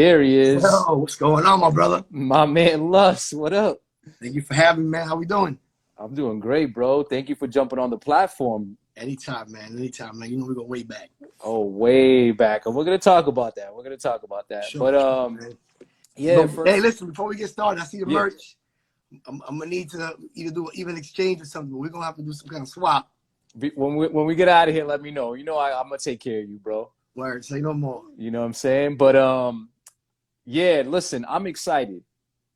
There he is. Yo, what's going on, my brother? My man Lus, what up? Thank you for having me, man. How we doing? I'm doing great, bro. Thank you for jumping on the platform. Anytime, man. Anytime, man. You know we go way back. Oh, way back. And we're gonna talk about that. Sure, But man. yeah, Hey, listen, before we get started, I see the Yeah. merch. I'm gonna need to either do an even exchange or something, but we're gonna have to do some kind of swap. when we get out of here, let me know. You know I'm gonna take care of you, bro. Word, say no more. You know what I'm saying? But yeah, listen, I'm excited.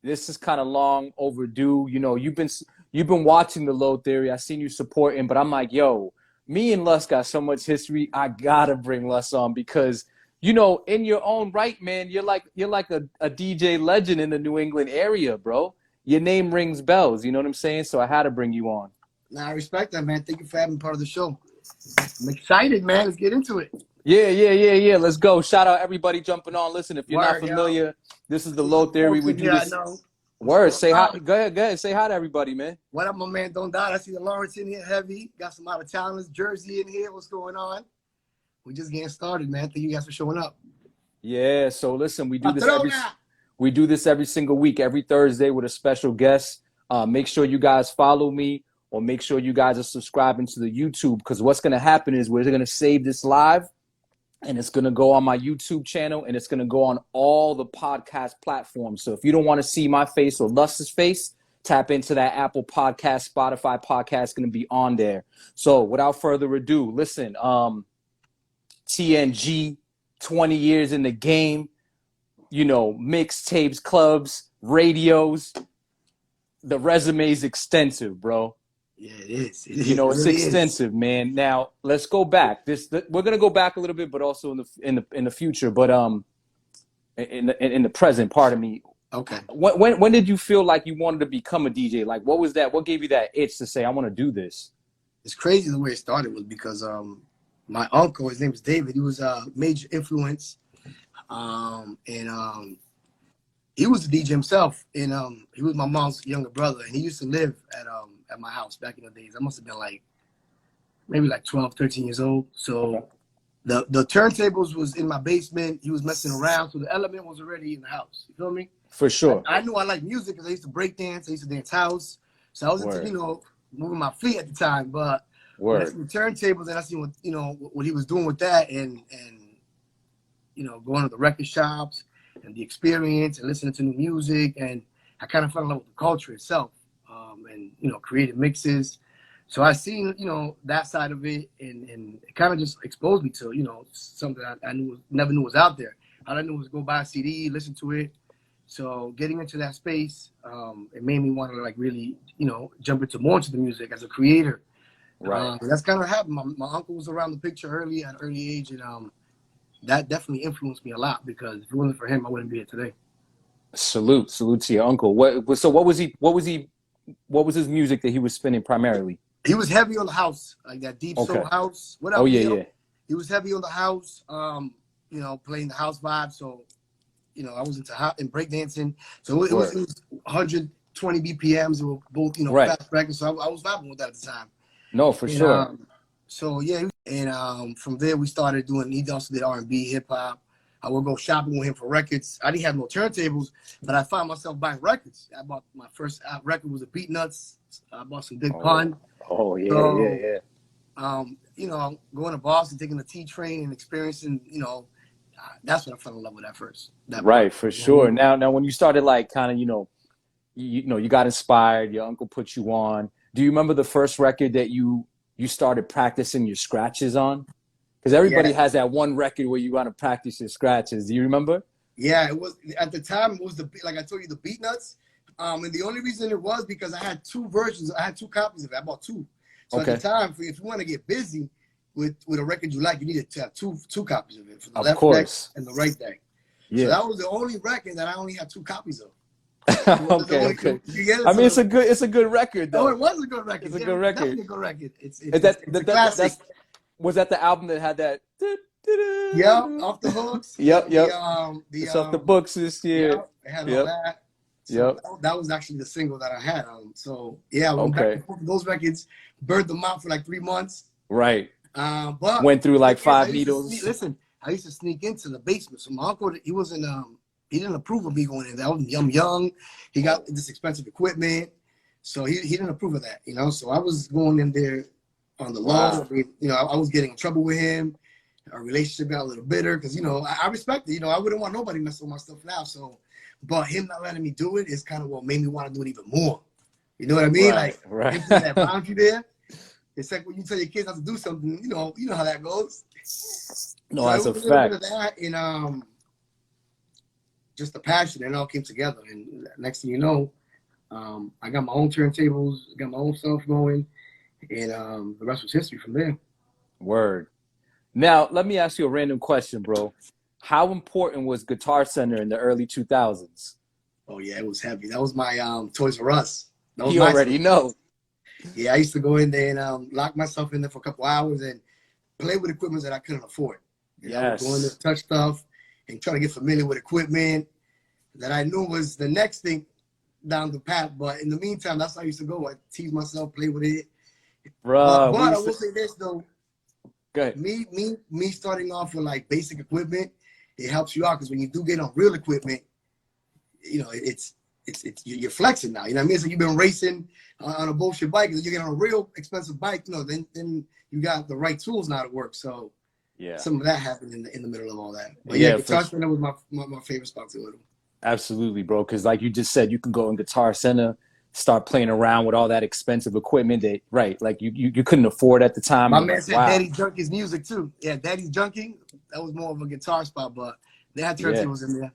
This is kind of long overdue. You know, you've been watching the Low Theory. I seen you supporting, but I'm like, yo, me and Lus got so much history. I gotta bring Lus on because, you know, in your own right, man, you're like a DJ legend in the New England area, bro. Your name rings bells. You know what I'm saying? So I had to bring you on. Nah, I respect that, man. Thank you for having part of the show. I'm excited, man. Let's get into it. Yeah. Let's go. Shout out everybody jumping on. Listen, if you're not Word, familiar, yo. this is the Low Theory. We do this. I know. Word. Say hi. Go ahead. Say hi to everybody, man. What up, my man? Don't doubt. I see the Lawrence in here heavy. Got some out of towners, Jersey in here. What's going on? We just getting started, man. Thank you guys for showing up. Yeah. So listen, we do this every single week, every Thursday with a special guest. Make sure you guys follow me, or make sure you guys are subscribing to the YouTube, because what's gonna happen is we're gonna save this live, and it's going to go on my YouTube channel, and it's going to go on all the podcast platforms. So if you don't want to see my face or Lus's face, tap into that Apple Podcast, Spotify podcast, going to be on there. So without further ado, listen, TNG, 20 years in the game, you know, mixtapes, clubs, radios. The resume is extensive, bro. Yeah, it is. You know, it's extensive, man. Now let's go back. We're gonna go back a little bit, but also in the future. But in the present, pardon me. Okay. When did you feel like you wanted to become a DJ? Like, what was that? What gave you that itch to say I want to do this? It's crazy the way it started was because my uncle, his name is David. He was a major influence, and he was a DJ himself, and he was my mom's younger brother, and he used to live at my house back in the days. I must have been maybe 12, 13 years old. So the turntables was in my basement. He was messing around, so the element was already in the house. You feel me? For sure. I knew I liked music because I used to break dance. I used to dance house. So I was into, you know, moving my feet at the time. But when I seen the turntables and I seen what he was doing with that, and you know, going to the record shops and the experience and listening to new music, and I kind of fell in love with the culture itself, and you know, creative mixes. So I seen, you know, that side of it, and it kind of just exposed me to, you know, something I never knew was out there. All I knew was go buy a CD, listen to it. So getting into that space, it made me want to really, you know, jump more into the music as a creator. Right. That's kind of happened. My uncle was around the picture at an early age, and that definitely influenced me a lot, because if it wasn't for him, I wouldn't be here today. Salute to your uncle. What was his music that he was spinning primarily? He was heavy on the house, like that deep soul house. Whatever. Oh yeah. He was heavy on the house, you know, playing the house vibe. So, you know, I was into and breakdancing. So it was 120 BPMs. They were both, you know, fast records. So I was vibing with that at the time. No, for sure. So yeah, and from there we started doing. He also did R&B, hip hop. I would go shopping with him for records. I didn't have no turntables, but I found myself buying records. I bought my first record was a Beat Nuts. I bought some Big Pun. Oh yeah. You know, going to Boston, taking the T train and experiencing, you know, that's when I fell in love with that first. For sure. Now, when you started, like, kind of, you got inspired. Your uncle put you on. Do you remember the first record that you started practicing your scratches on? Because everybody has that one record where you want to practice your scratches. Do you remember? Yeah, it was at the time. It was like I told you, the Beat Nuts. And the only reason it was because I had two versions. I had two copies of it. I bought two. So at the time, if you want to get busy with a record you like, you needed to have two copies of it, for the left deck and the right deck. Yeah. So that was the only record that I only had two copies of. Okay. I mean, it's a good record, though. Oh, it was a good record. It's a good record. Definitely a good record. It's a classic. Was that the album that had that? Yeah, Off the Hooks. Yep. It's Off the Books this year. Yep, it had all that. So that was actually the single that I had. So yeah, I went back and forth with those records, burned them out for like 3 months. Right. But went through like 5 needles. Listen, I used to sneak into the basement. So my uncle, he was in he didn't approve of me going in there. I'm young. He got this expensive equipment. So he didn't approve of that, you know? So I was going in there on the low. You know, I was getting in trouble with him. Our relationship got a little bitter because, you know, I respect it. You know, I wouldn't want nobody messing with my stuff now. So, but him not letting me do it is kind of what made me want to do it even more. You know what I mean? Him putting that boundary there. It's like when you tell your kids not to do something, you know how that goes. No, so that's it was a fact. Bit of that and just the passion, and it all came together. And next thing you know, I got my own turntables, got my own stuff going, and the rest was history from there. Word. Now, let me ask you a random question, bro. How important was Guitar Center in the early 2000s? Oh, yeah, it was heavy. That was my Toys R Us. You already know. Yeah, I used to go in there and lock myself in there for a couple hours and play with equipment that I couldn't afford. Yes. I would go in there, touch stuff, and try to get familiar with equipment that I knew was the next thing down the path. But in the meantime, that's how I used to go. I tease myself, play with it. Bro, but I will say this, though. Good. Me starting off with like basic equipment, it helps you out because when you do get on real equipment, you know, it's you're flexing now. You know what I mean? So you've been racing on a bullshit bike, and you get on a real expensive bike. You know, then you got the right tools now to work. So yeah, some of that happened in the middle of all that. But yeah, Guitar Center was my favorite spot to go to. Absolutely, bro. Because like you just said, you can go in Guitar Center, start playing around with all that expensive equipment that like you couldn't afford at the time. My man said Daddy's Junkie's music too. Yeah, Daddy's Junkie. That was more of a guitar spot, but they had turntables in there.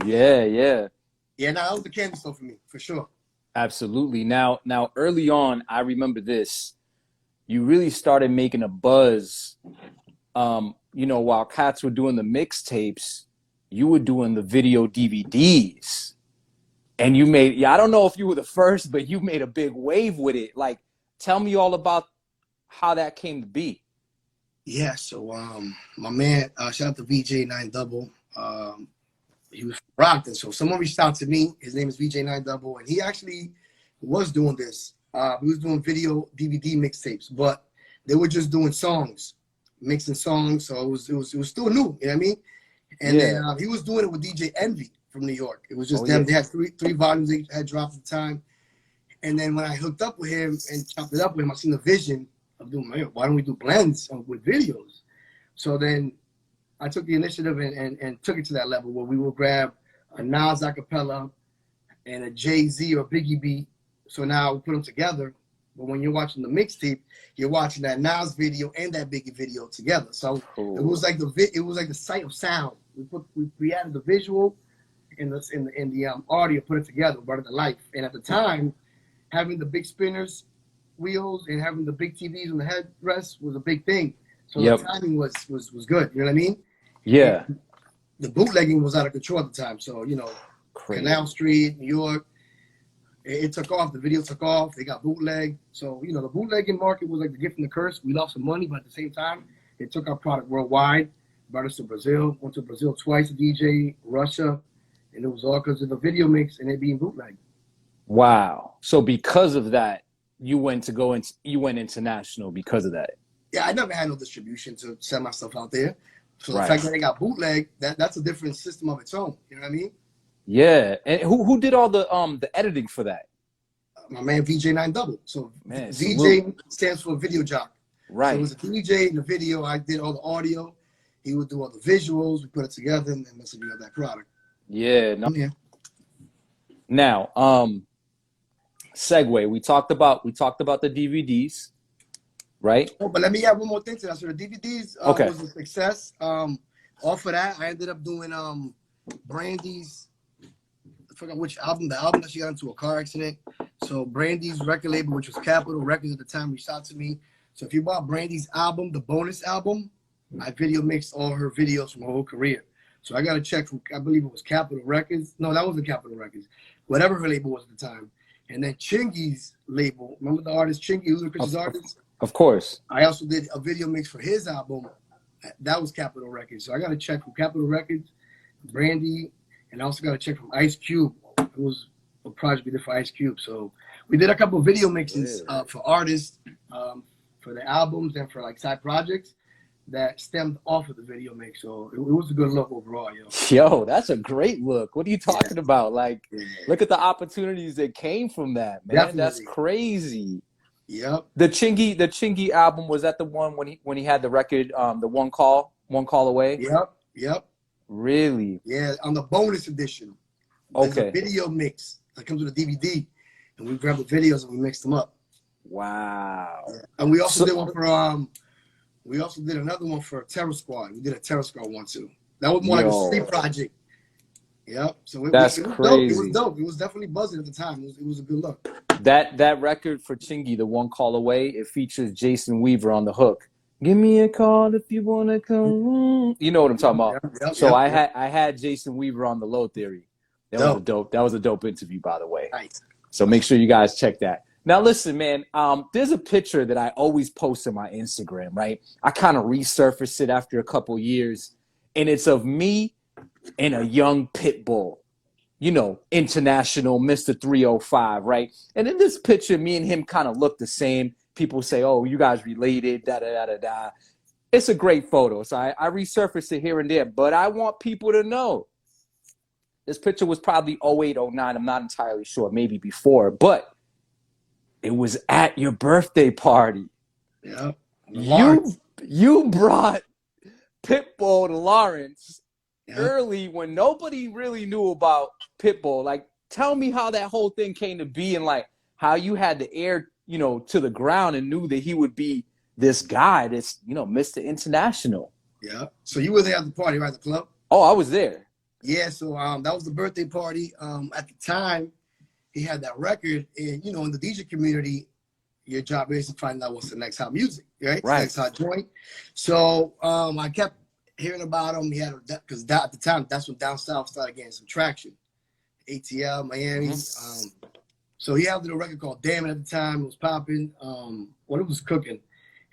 Yeah. Yeah, no, that was the candy store for me, for sure. Absolutely. Now early on, I remember this. You really started making a buzz. You know, while cats were doing the mixtapes, you were doing the video DVDs. And you made, I don't know if you were the first, but you made a big wave with it. Like, tell me all about how that came to be. Yeah, so my man, shout out to VJ9 Double. He was from Rockton. So someone reached out to me. His name is VJ9 Double, and he actually was doing this. He was doing video DVD mixtapes, but they were just doing songs, mixing songs. So it was still new, you know what I mean? And then he was doing it with DJ Envy from New York. It was just them. They had three volumes they had dropped at the time. And then when I hooked up with him and chopped it up with him, I seen the vision of doing, man, why don't we do blends with videos? So then I took the initiative and took it to that level where we will grab a Nas acapella and a Jay-Z or Biggie beat. So now we put them together. But when you're watching the mixtape, you're watching that Nas video and that Biggie video together. So it was like the sight of sound. We added the visual and the audio, put it together, brought it to life. And at the time, having the big spinners wheels and having the big TVs on the headrest was a big thing. So the timing was good. You know what I mean? Yeah. And the bootlegging was out of control at the time. So, you know, Canal Street, New York, it took off. The video took off. They got bootleg. So, you know, the bootlegging market was like the gift and the curse. We lost some money, but at the same time, it took our product worldwide. Brought us to Brazil. Went to Brazil twice to DJ, Russia. And it was all because of the video mix and it being bootleg. Wow. So because of that, you went international because of that. Yeah, I never had no distribution to send myself out there. So the fact that they got bootleg, that's a different system of its own. You know what I mean? Yeah. And who did all the editing for that? My man VJ9 Double. So man, VJ stands for video jock. Right. So it was a DJ in the video. I did all the audio. He would do all the visuals. We put it together and that's how we got that product. Yeah. No. Yeah. Now, segue. We talked about the DVDs, right? Oh, but let me add one more thing to that. So the DVDs was a success. Off of that, I ended up doing Brandy's. I forgot which album. The album that she got into a car accident. So Brandy's record label, which was Capitol Records at the time, reached out to me. So if you bought Brandy's album, the bonus album, I video mixed all her videos from her whole career. So I got a check from, I believe it was Capitol Records. No, that wasn't Capitol Records. Whatever her label was at the time. And then Chingy's label. Remember the artist Chingy, who's the Chris's artist? Of course. I also did a video mix for his album. That was Capitol Records. So I got a check from Capitol Records, Brandy, and I also got a check from Ice Cube. It was a project we did for Ice Cube. So we did a couple of video mixes for artists, for the albums and for like side projects. that stemmed off of the video mix. So it was a good look overall, yo. Yo, that's a great look. What are you talking about? Like, look at the opportunities that came from that, man. Definitely. That's crazy. Yep. The Chingy album, was that the one when he had the record, the One Call Away? Yep. Really? Yeah, on the bonus edition. There's a video mix that comes with a DVD, and we grabbed the videos and we mixed them up. Wow. Yeah. And we also did one for we also did another one for Terror Squad. We did a Terror Squad one too. That was more like a sleep project. Yep. So that's crazy. Dope. It was dope. It was definitely buzzing at the time. It was a good look. That record for Chingy, the One Call Away, it features Jason Weaver on the hook. Give me a call if you wanna come. You know what I'm talking about. So I had Jason Weaver on the Low Theory. That was a dope interview, by the way. Nice. So make sure you guys check that. Now listen, man, there's a picture that I always post on my Instagram, right? I kind of resurface it after a couple years, and it's of me and a young pit bull. You know, international Mr. 305, right? And in this picture, me and him kind of look the same. People say, oh, you guys related, da-da-da-da-da. It's a great photo. So I resurfaced it here and there. But I want people to know this picture was probably 08, 09. I'm not entirely sure. Maybe before. But it was at your birthday party. Yeah. You brought Pitbull to Lawrence early when nobody really knew about Pitbull. Like, tell me how that whole thing came to be and like how you had the air, you know, to the ground and knew that he would be this guy, this, you know, Mr. International. Yeah. So you were there at the party, right? The club? Oh, I was there. Yeah. So that was the birthday party. At the time, he had that record, and you know, in the DJ community, your job is to find out what's the next hot music, right? Right. Next hot joint. So I kept hearing about him. He had because at the time, that's when Down South started getting some traction. ATL, Miami. So he had a record called Damn It at the time. It was popping. It was cooking.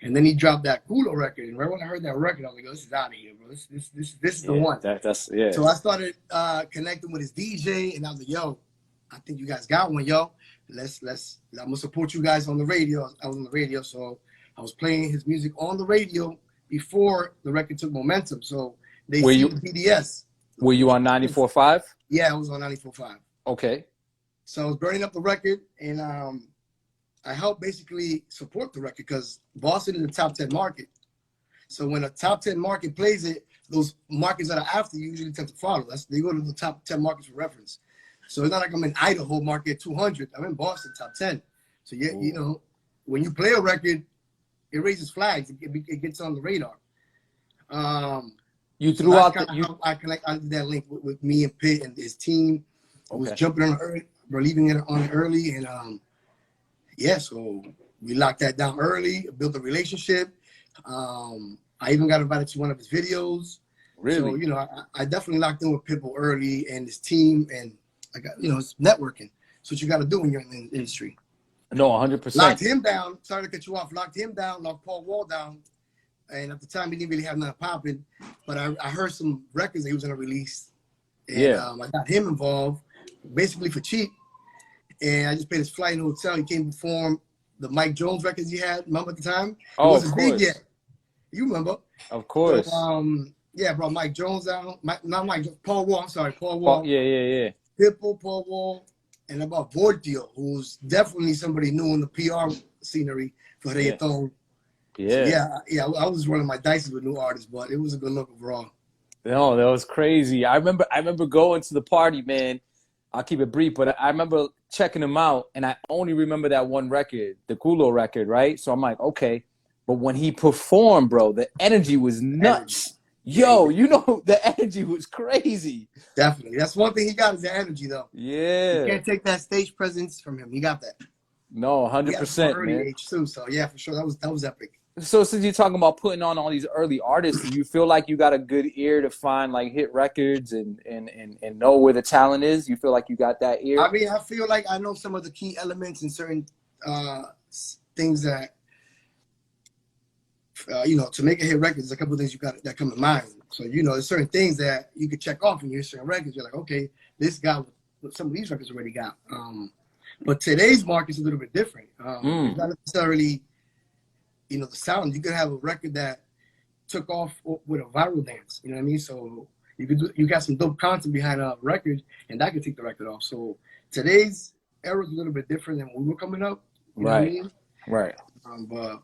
And then he dropped that Kulo record. And right when I heard that record, I was like, oh, this is out of here, bro. This is the one. That's. So I started connecting with his DJ, and I was like, yo, I think you guys got one, yo. I'm gonna support you guys on the radio. I was on the radio, so I was playing his music on the radio before the record took momentum. So they see the BDS. Were you on 94.5? Yeah, I was on 94.5. Okay. So I was burning up the record, and I helped basically support the record because Boston is a top 10 market. So when a top 10 market plays it, those markets that are after you usually tend to follow. They go to the top 10 markets for reference. So it's not like I'm in Idaho market 200. I'm in Boston top 10. So you know, when you play a record, it raises flags. It gets on the radar. You threw out I did that link with me and Pitt and his team. I was jumping on early, leaving it on early, and so we locked that down early, built a relationship. I even got invited to one of his videos. Really? So, you know, I definitely locked in with Pitbull early and his team, and I got, you know, it's networking. That's what you got to do when you're in the industry. No, 100%. Locked him down. Sorry to cut you off. Locked him down. Locked Paul Wall down. And at the time, he didn't really have nothing popping. But I heard some records that he was going to release. And I got him involved, basically for cheap. And I just paid his flight and hotel. He came to perform the Mike Jones records he had. Remember at the time? Oh, it wasn't big yet. You remember? Of course. So, brought Mike Jones out. Paul Wall. I'm sorry, Paul Wall. Yeah. Pitbull, Paul Wall, and about Vortio, who's definitely somebody new in the PR scenery for reggaeton. Yeah. So, I was rolling my dice with new artists, but it was a good look overall. No, that was crazy. I remember going to the party, man. I'll keep it brief, but I remember checking them out, and I only remember that one record, the Kulo record, right? So I'm like, okay. But when he performed, bro, the energy was nuts. Yo, you know, the energy was crazy. Definitely. That's one thing he got is the energy, though. Yeah. You can't take that stage presence from him. He got that. No, 100%, man. Age too, so yeah, for sure. That was epic. So since you're talking about putting on all these early artists, do you feel like you got a good ear to find like hit records and know where the talent is? You feel like you got that ear? I mean, I feel like I know some of the key elements and certain things that you know, to make a hit record, there's a couple of things that come to mind. So, you know, there's certain things that you could check off when you hear certain records. You're like, okay, this guy with some of these records already got. But today's market's a little bit different. It's not necessarily, you know, the sound. You could have a record that took off with a viral dance. You know what I mean? So you got some dope content behind a record, and that could take the record off. So today's era is a little bit different than when we were coming up. You know what I mean? Right. But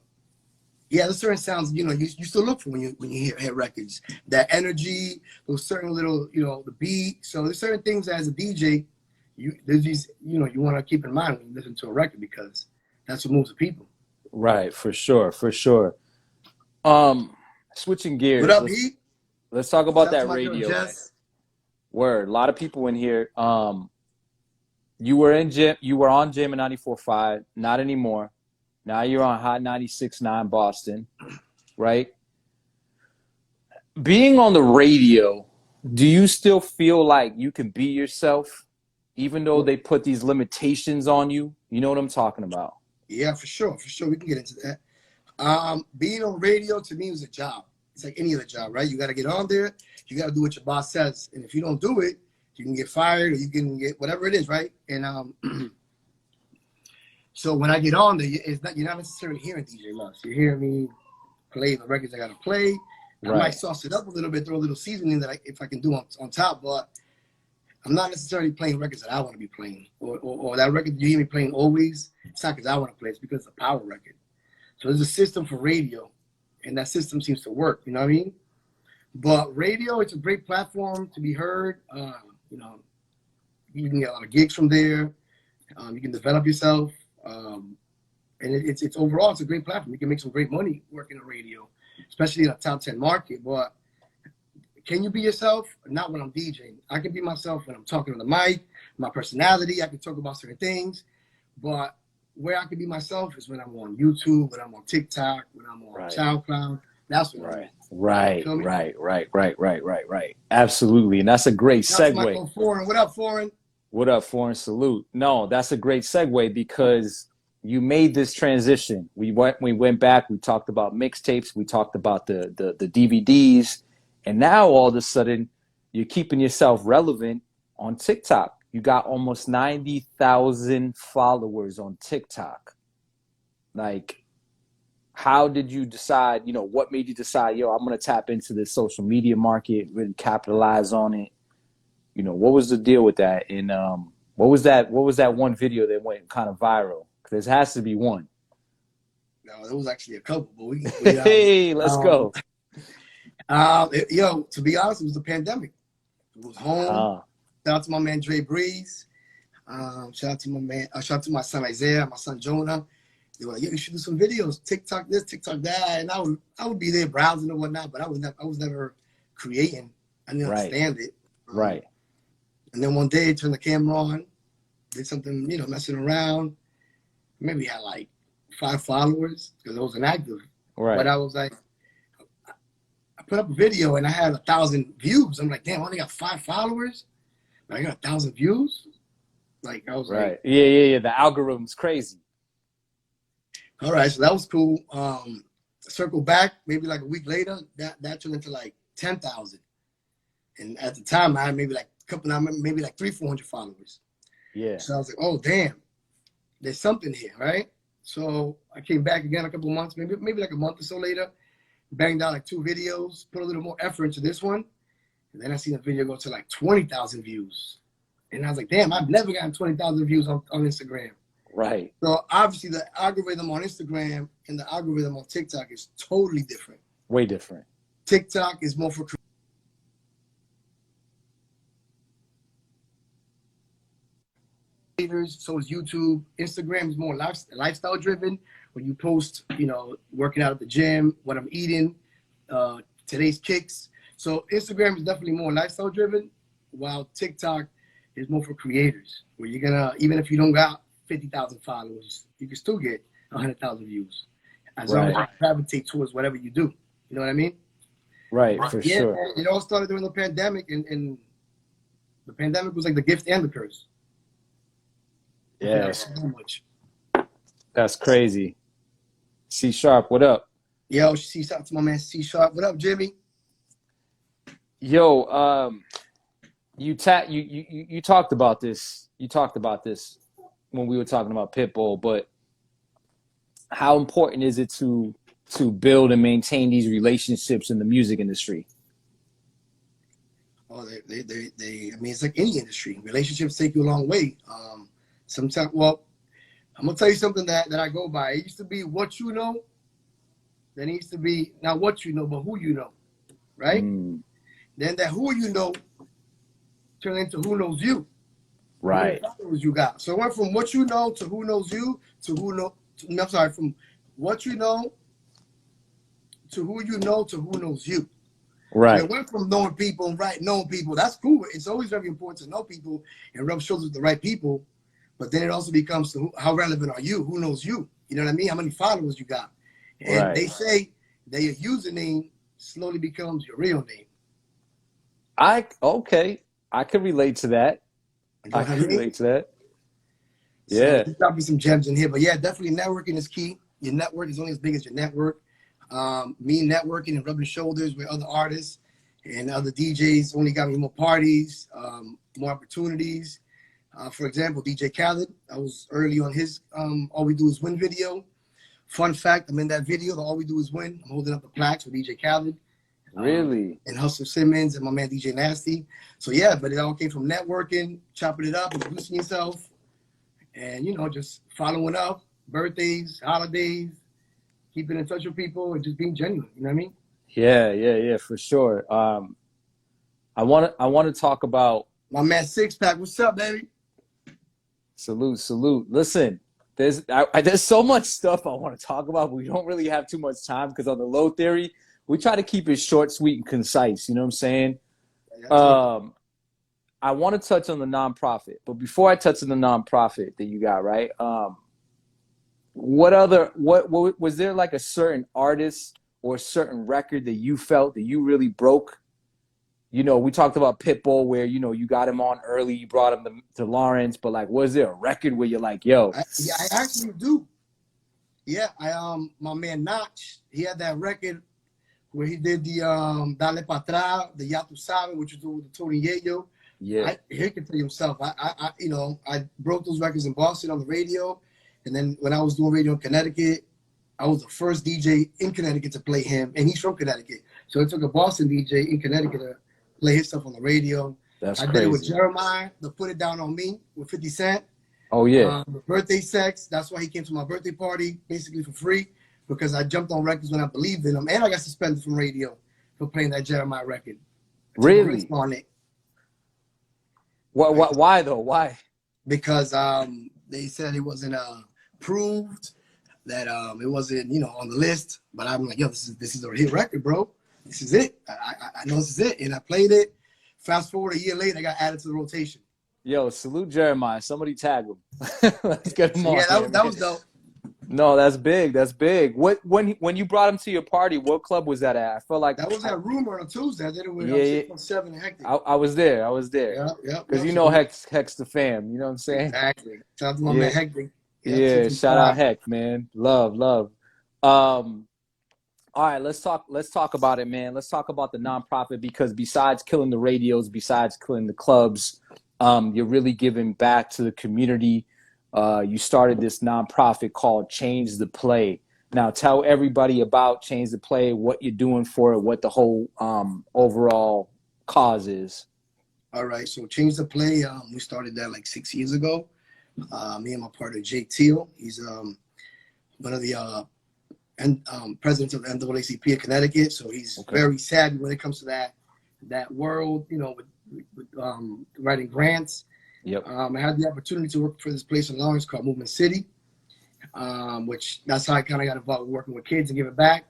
yeah, there's certain sounds, you know, you still look for when you hear records. That energy, those certain little, you know, the beat. So there's certain things as a DJ, there's these, you know, you want to keep in mind when you listen to a record, because that's what moves the people. Right, for sure. Switching gears. What up, Heat? Let's talk about that radio. Word. A lot of people in here. You were on Jam at 94.5, not anymore. Now you're on Hot 96.9 Boston, right? Being on the radio, do you still feel like you can be yourself, even though they put these limitations on you? You know what I'm talking about? Yeah, for sure. We can get into that. Being on radio to me was a job. It's like any other job, right? You got to get on there. You got to do what your boss says, and if you don't do it, you can get fired, or you can get whatever it is, right? And so when I get on there, you're not necessarily hearing DJ LUS. You're hearing me play the records I got to play. I might sauce it up a little bit, throw a little seasoning that if I can do on top, but I'm not necessarily playing records that I want to be playing, or that record you hear me playing always. It's not because I want to play; it's because it's a power record. So there's a system for radio, and that system seems to work. You know what I mean? But radio, it's a great platform to be heard. You know, you can get a lot of gigs from there. You can develop yourself. And it's overall, it's a great platform. You can make some great money working on radio, especially in a top 10 market. But can you be yourself? Not when I'm DJing. I can be myself when I'm talking on the mic, my personality. I can talk about certain things. But where I can be myself is when I'm on YouTube, when I'm on TikTok, when I'm on SoundCloud. That's what I'm Right. Absolutely. And that's a great segue. Michael Foreign. What up, Foreign? What up, Foreign? Salute. No, that's a great segue, because you made this transition. We went back, we talked about mixtapes, we talked about the DVDs, and now all of a sudden you're keeping yourself relevant on TikTok. You got almost 90,000 followers on TikTok. Like, how did you decide, you know, what made you decide, yo, I'm going to tap into this social media market, really capitalize on it? You know, what was the deal with that? And what was that one video that went kind of viral? Because there has to be one. No, there was actually a couple, but hey, let's go. To be honest, it was the pandemic. It was home. Shout out to my man Dre Breeze. Shout out to my man. Shout out to my son Isaiah, my son Jonah. They were like, "Yeah, you should do some videos, TikTok this, TikTok that," and I would be there browsing and whatnot, but I was never creating. I didn't understand it. Right. And then one day, I turned the camera on, did something, you know, messing around. Maybe had like 5 followers because it wasn't active. Right. But I was like, I put up a video and I had 1,000 views. I'm like, damn, I only got 5 followers, but I got 1,000 views. Like, I was like, yeah. The algorithm's crazy. All right, so that was cool. Circle back, maybe like a week later, that turned into like 10,000. And at the time, I had maybe like 300-400 followers. Yeah. So I was like, oh damn, there's something here, right? So I came back again a couple of months, maybe like a month or so later, banged out like 2 videos, put a little more effort into this one, and then I seen the video go to like 20,000 views, and I was like, damn, I've never gotten 20,000 views on Instagram. Right. So obviously the algorithm on Instagram and the algorithm on TikTok is totally different. Way different. TikTok is more for creators, so is YouTube. Instagram is more lifestyle driven, when you post, you know, working out at the gym, what I'm eating, today's kicks. So Instagram is definitely more lifestyle driven, while TikTok is more for creators, where you're gonna, even if you don't got 50,000 followers, you can still get 100,000 views, as long as you gravitate towards whatever you do. You know what I mean? Right, for sure. It all started during the pandemic, and the pandemic was like the gift and the curse. Yeah. So much. That's crazy. C Sharp, what up? Yo, shout out to my man C Sharp. What up, Jimmy? Yo, you talked about this. You talked about this when we were talking about Pitbull, but how important is it to to build and maintain these relationships in the music industry? Oh, I mean, it's like any industry. Relationships take you a long way. Sometimes, well, I'm gonna tell you something that I go by. It used to be what you know, then it used to be not what you know, but who you know, right? Then that who you know turned into who knows you. Right. How many followers you got? So it went from what you know to who knows you to who know. I'm sorry, from what you know to who you know to who knows you. Right. So it went from knowing people, right? Knowing people, that's cool. It's always very important to know people and rub shoulders with the right people. But then it also becomes to how relevant are you? Who knows you? You know what I mean? How many followers you got? And they say that your username slowly becomes your real name. Okay. I can relate to that. I can relate to that. Yeah. So there's got to be some gems in here. But yeah, definitely networking is key. Your network is only as big as your network. Me networking and rubbing shoulders with other artists and other DJs only got me more parties, more opportunities. For example, DJ Khaled, I was early on his All We Do Is Win video. Fun fact, I'm in that video, the All We Do Is Win. I'm holding up the plaques for DJ Khaled. Really? And Hustle Simmons and my man DJ Nasty. So yeah, but it all came from networking, chopping it up, introducing yourself, and just following up, birthdays, holidays, keeping in touch with people, and just being genuine. You know what I mean? Yeah, for sure. I want to talk about my man Six Pack. What's up, baby? Salute. Listen, there's so much stuff I want to talk about, but we don't really have too much time because on the Low Theory, we try to keep it short, sweet, and concise. You know what I'm saying? I want to touch on the nonprofit, but before I touch on the nonprofit that you got, right? What was there like a certain artist or a certain record that you felt that you really broke? We talked about Pitbull where, you got him on early, you brought him to Lawrence, but like, was there a record where you're like, yo? I actually do. Yeah, my man Notch, he had that record where he did the Dale Pa' Atrás, the Ya Tu Sabes, which was with the Tony Yayo. Yeah. He can tell you himself. I broke those records in Boston on the radio. And then when I was doing radio in Connecticut, I was the first DJ in Connecticut to play him. And he's from Connecticut. So it took a Boston DJ in Connecticut to play his stuff on the radio. That's I crazy. did it with Jeremiah, the Put It Down on Me with 50 Cent. Oh, yeah. The birthday sex. That's why he came to my birthday party, basically for free, because I jumped on records when I believed in them. And I got suspended from radio for playing that Jeremiah record. Really? On it. Why though? Why? Because they said it wasn't proved, that it wasn't on the list. But I'm like, yo, this is a hit record, bro. This is it. I know this is it, and I played it. Fast forward a year later, I got added to the rotation. Yo, salute Jeremiah. Somebody tag him. Let's get him on. Yeah, that was dope. No, that's big. That's big. When you brought him to your party, what club was that at? I felt like that was at Rumor on Tuesday. I did it with 617 Hectic. I was there. Yeah. Because Heck's the fam. You know what I'm saying? Exactly. Shout out to my man Hectic. Yeah, shout out Heck, man. Love. All right, let's talk about it, man. Let's talk about the nonprofit, because besides killing the radios, besides killing the clubs, you're really giving back to the community. You started this nonprofit called Change the Play. Now tell everybody about Change the Play, what you're doing for it, what the whole overall cause is. All right, so Change the Play, we started that like 6 years ago. Me and my partner Jake Teal, he's one of the presidents of the NAACP in Connecticut, so he's very savvy when it comes to that world, with writing grants. Yep. I had the opportunity to work for this place in Lawrence called Movement City, which that's how I kind of got involved with working with kids and giving back.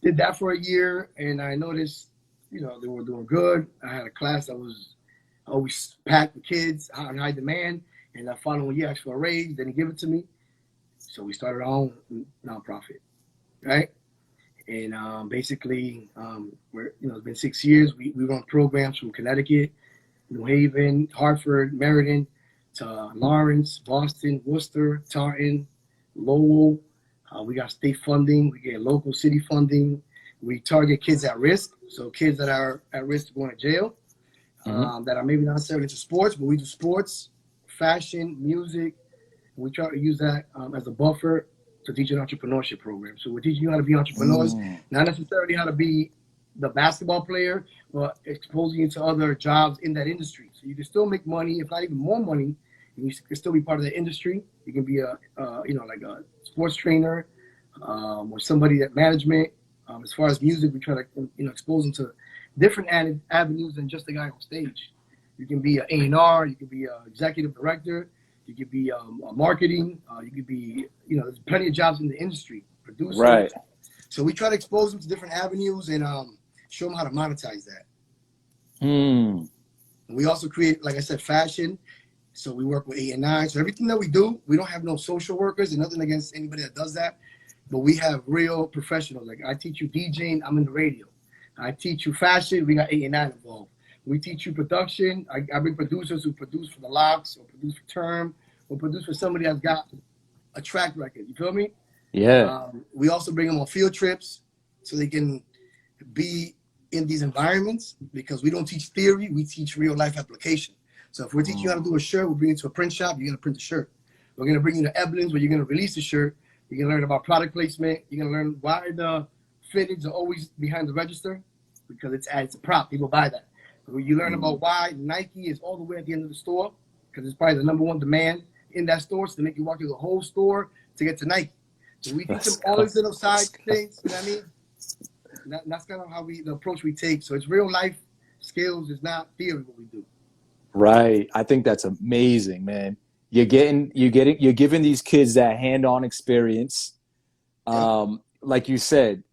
Did that for a year, and I noticed, they were doing good. I had a class that was always packed with kids, high demand, and the following year I asked for a raise. They didn't give it to me, so we started our own nonprofit, right? And basically, it's been 6 years. We run programs from Connecticut, New Haven, Hartford, Meriden, to Lawrence, Boston, Worcester, Taunton, Lowell. We got state funding. We get local city funding. We target kids at risk, so kids that are at risk of going to jail, that are maybe not necessarily into sports, but we do sports, fashion, music. We try to use that as a buffer to teach an entrepreneurship program. So we're teaching you how to be entrepreneurs, not necessarily how to be the basketball player, but exposing you to other jobs in that industry. So you can still make money, if not even more money, and you can still be part of the industry. You can be like a sports trainer, or somebody at management. As far as music, we try to expose them to different avenues than just the guy on stage. You can be an A&R, you can be an executive director, you could be marketing, you could be, there's plenty of jobs in the industry, producer. Right. So we try to expose them to different avenues and show them how to monetize that. We also create, like I said, fashion. So we work with 8 and 9. So everything that we do, we don't have no social workers and nothing against anybody that does that. But we have real professionals. Like I teach you DJing, I'm in the radio. I teach you fashion, we got 8 and 9 involved. We teach you production. I bring producers who produce for the Locks or produce for Term or produce for somebody that's got a track record. You feel me? Yeah. We also bring them on field trips so they can be in these environments, because we don't teach theory, we teach real life application. So if we're teaching you how to do a shirt, we'll bring you to a print shop, you're going to print the shirt. We're going to bring you to Evelyn's where you're going to release the shirt. You're going to learn about product placement. You're going to learn why the fitteds are always behind the register, because it's a prop. People buy that. You learn about why Nike is all the way at the end of the store, because it's probably the #1 demand in that store, so to make you walk through the whole store to get to Nike. So we teach them all these little side things, you know what I mean? That's kind of how the approach we take. So it's real life skills, it's not theory what we do. Right. I think that's amazing, man. You're giving these kids that hand-on experience. Like you said,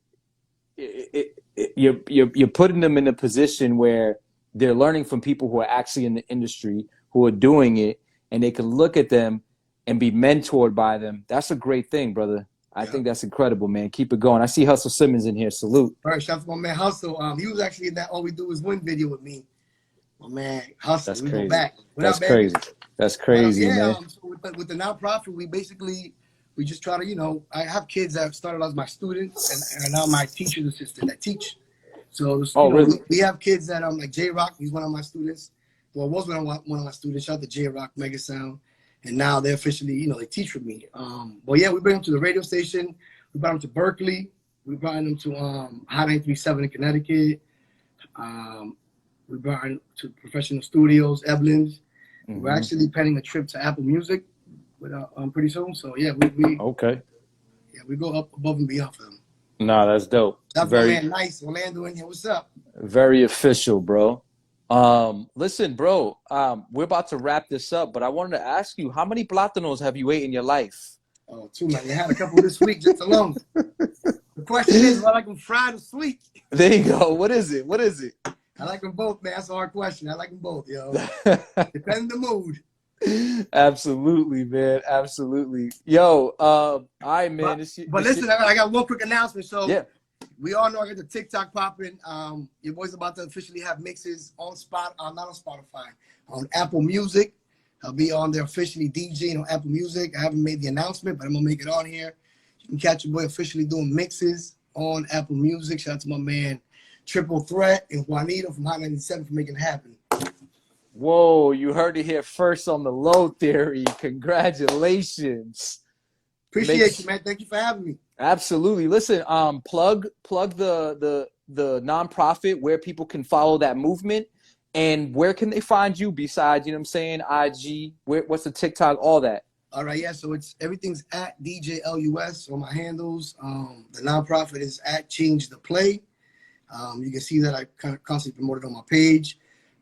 you're putting them in a position where they're learning from people who are actually in the industry, who are doing it, and they can look at them and be mentored by them. That's a great thing, brother. I think that's incredible, man. Keep it going. I see Hustle Simmons in here. Salute. All right, shout out to my man Hustle. He was actually in that All We Do Is Win video with me. My man Hustle. That's we crazy. Go back. That's crazy. That's crazy, man. So with the nonprofit, we just try to, I have kids that started as my students and are now my teacher's assistant that teach. So really? We have kids that like J-Rock, he's one of my students. Well, was one of my students. Shout out to J-Rock, Mega Sound. And now they officially, they teach with me. But yeah, we bring them to the radio station. We brought them to Berkeley. We brought them to Hot 937 in Connecticut. We brought them to Professional Studios, Evelyn's. We're actually planning a trip to Apple Music pretty soon. So yeah, we okay. Yeah, we go up above and beyond for them. Nah, that's dope. That's my man, nice. Orlando in here. What's up? Very official, bro. Listen, bro, we're about to wrap this up, but I wanted to ask you, how many plátanos have you ate in your life? Oh, too many. I had a couple this week just alone. The question is, do I like them fried or sweet? There you go. What is it? I like them both, man. That's a hard question. I like them both, yo. Depending the mood. Absolutely, man. Absolutely. Yo, all right, man. But listen, I got one quick announcement. So yeah. We all know I got the TikTok popping. Your boy's about to officially have mixes on not on Spotify, on Apple Music. I'll be on there officially DJing on Apple Music. I haven't made the announcement, but I'm gonna make it on here. You can catch your boy officially doing mixes on Apple Music. Shout out to my man Triple Threat and Juanito from Hot 97 for making it happen. Whoa, you heard it here first on the Low Theory. Congratulations. Appreciate you, man. Thank you for having me. Absolutely. Listen, plug the nonprofit, where people can follow that movement, and where can they find you besides, IG, what's the TikTok, all that. All right, yeah. So everything's at DJ LUS on my handles. The nonprofit is at Change the Play. You can see that I kind of constantly promote it on my page.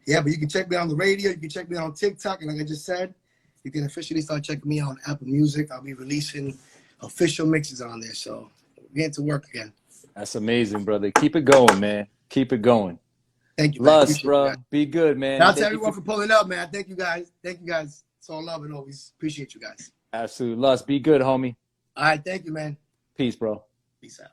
Yeah, but you can check me on the radio. You can check me on TikTok, and like I just said, you can officially start checking me out on Apple Music. I'll be releasing official mixes on there, so we're getting to work again. That's amazing, brother. Keep it going, man. Keep it going. Thank you, man. LUS, bro. Be good, man. Shout out to everyone for pulling up, man. Thank you, guys. It's all love and always appreciate you guys. Absolutely. LUS, be good, homie. All right, thank you, man. Peace, bro. Peace out.